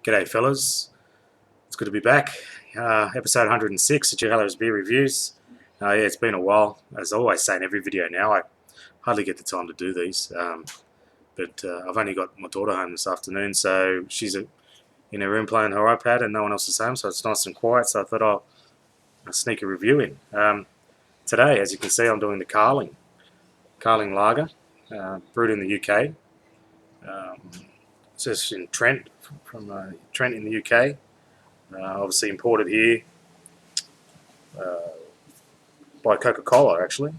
G'day fellas, it's good to be back. Episode 106 of ghallora beer reviews. Yeah, it's been a while. As I always say in every video now, I hardly get the time to do these. But I've only got my daughter home this afternoon, so she's in her room playing her iPad and no one else is home, so it's nice and quiet, so I thought I'll sneak a review in. Today, as you can see, I'm doing the Carling Lager, brewed in the UK. It's just in Trent, from Trent in the UK. Obviously imported here by Coca-Cola, actually.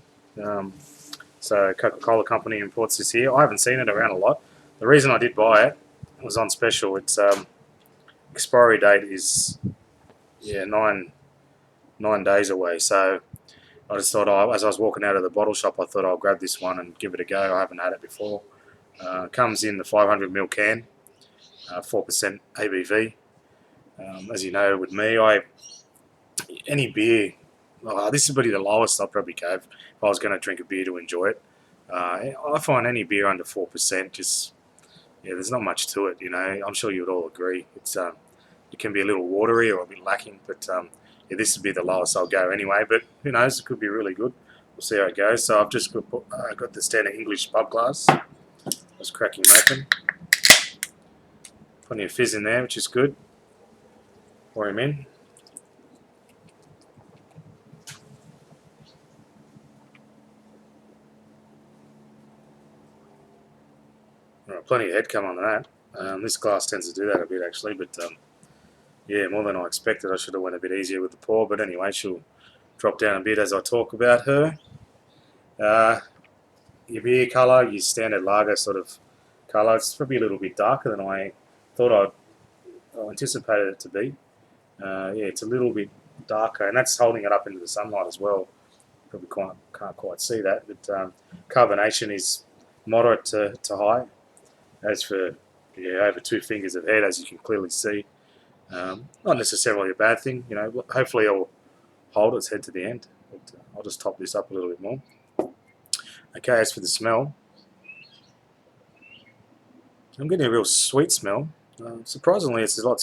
So Coca-Cola company imports this here. I haven't seen it around a lot. The reason I did buy it was on special. Its expiry date is 9 days away. So I just thought, as I was walking out of the bottle shop, I thought I'll grab this one and give it a go. I haven't had it before. Comes in the 500ml can, 4% ABV. As you know, with me, any beer, this would be the lowest I'd probably go if I was going to drink a beer to enjoy it. I find any beer under 4% just, there's not much to it. I'm sure you would all agree. It can be a little watery or a bit lacking, but this would be the lowest I'll go anyway. But who knows? It could be really good. We'll see how it goes. So I've just got the standard English pub glass. Just cracking open. Plenty of fizz in there, which is good. Pour him in. Plenty of head come on that. This glass tends to do that a bit actually, but more than I expected. I should have went a bit easier with the pour, but anyway, she'll drop down a bit as I talk about her. Your beer colour, your standard lager sort of colour. It's probably a little bit darker than I thought I anticipated it to be. It's a little bit darker, and that's holding it up into the sunlight as well. Probably can't quite see that, but carbonation is moderate to high. As for over 2 fingers of head, as you can clearly see, not necessarily a bad thing. Hopefully it'll hold its head to the end. But, I'll just top this up a little bit more. Okay, as for the smell, I'm getting a real sweet smell. Surprisingly, it's a lot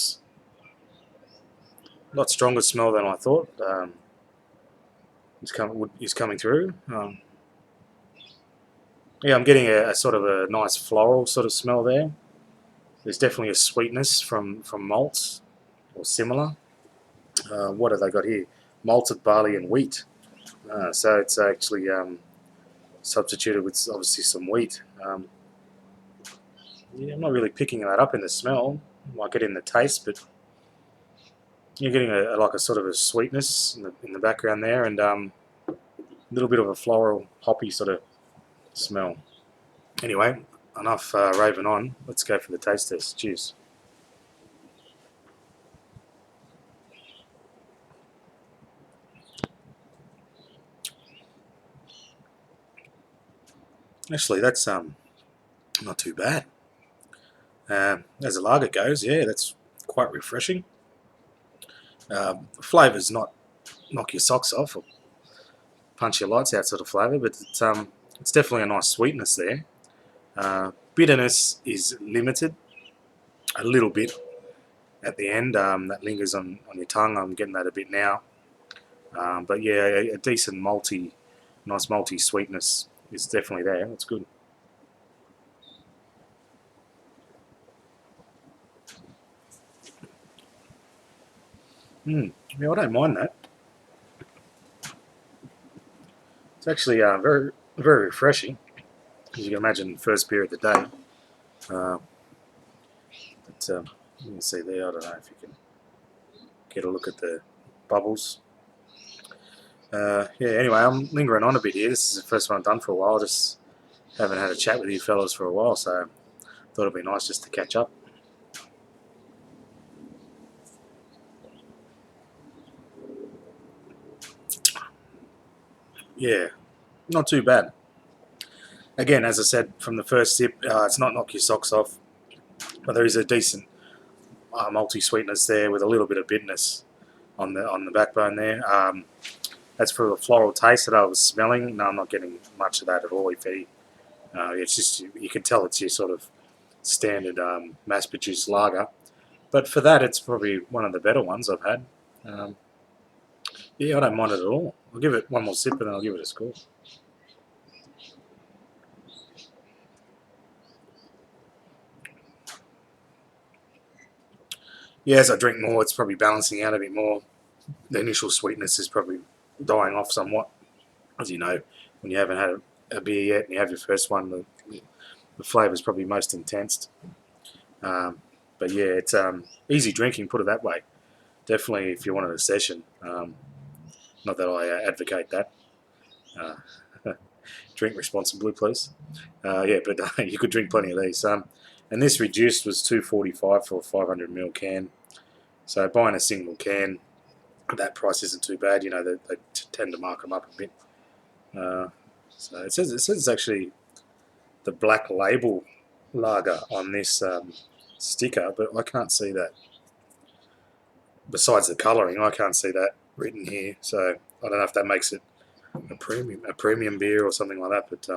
stronger smell than I thought. Is coming through. I'm getting a sort of a nice floral sort of smell there. There's definitely a sweetness from malts or similar. What have they got here? Malted barley and wheat. So it's actually substituted with obviously some wheat. I'm not really picking that up in the smell. Might get in the taste, but you're getting like a sort of a sweetness in the background there, and a little bit of a floral, hoppy sort of smell. Anyway, enough raving on. Let's go for the taste test. Cheers. Actually, that's not too bad. As a lager goes, that's quite refreshing. Flavour's not knock your socks off or punch your lights out sort of flavour, but it's definitely a nice sweetness there. Bitterness is limited a little bit at the end. That lingers on your tongue. I'm getting that a bit now. But a decent nice malty sweetness is definitely there. That's good. I don't mind that. It's actually very, very refreshing. As you can imagine, first beer of the day. But you can see there, I don't know if you can get a look at the bubbles. Anyway, I'm lingering on a bit here. This is the first one I've done for a while. Just haven't had a chat with you fellas for a while, so thought it'd be nice just to catch up. Not too bad. Again, as I said from the first sip, it's not knock your socks off, but there is a decent malty sweetness there with a little bit of bitterness on the backbone there. As for the floral taste that I was smelling, no, I'm not getting much of that at all. If any, it's just you can tell it's your sort of standard mass-produced lager. But for that, it's probably one of the better ones I've had. Um, yeah, I don't mind it at all. I'll give it one more sip and then I'll give it a score. Yeah, as I drink more, it's probably balancing out a bit more. The initial sweetness is probably dying off somewhat. As you know, when you haven't had a beer yet and you have your first one, the flavour is probably most intense. But yeah, it's easy drinking, put it that way. Definitely if you wanted a session. Not that I advocate that. Uh, drink responsibly, please. Yeah, but you could drink plenty of these. And this reduced was $2.45 for a 500 ml can. So buying a single can, that price isn't too bad. You know, they tend to mark them up a bit. So it says it's actually the black label lager on this sticker, but I can't see that. Besides the colouring, I can't see that written here. So I don't know if that makes it a premium beer or something like that. But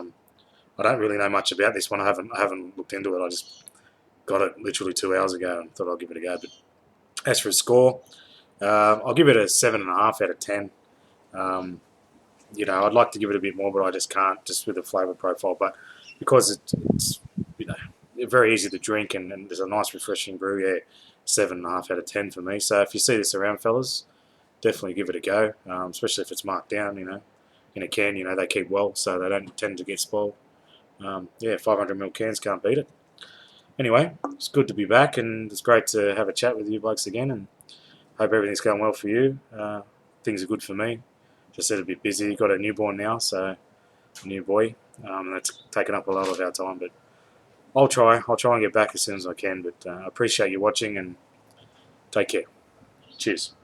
I don't really know much about this one. I haven't looked into it. I just got it literally 2 hours ago and thought I'll give it a go. But as for a score, I'll give it a 7.5 out of 10. You know, I'd like to give it a bit more, but I just can't, just with the flavour profile. But because it's you know, very easy to drink and there's a nice refreshing brew, yeah, 7.5 out of 10 for me. So if you see this around, fellas, definitely give it a go, especially if it's marked down, you know, in a can. You know, they keep well, so they don't tend to get spoiled. Yeah, 500 ml cans, can't beat it. Anyway, it's good to be back, and it's great to have a chat with you blokes again, and hope everything's going well for you. Things are good for me. Just said a bit busy. Got a newborn now, so a new boy. That's taken up a lot of our time, but I'll try. I'll try and get back as soon as I can. But I appreciate you watching, and take care. Cheers.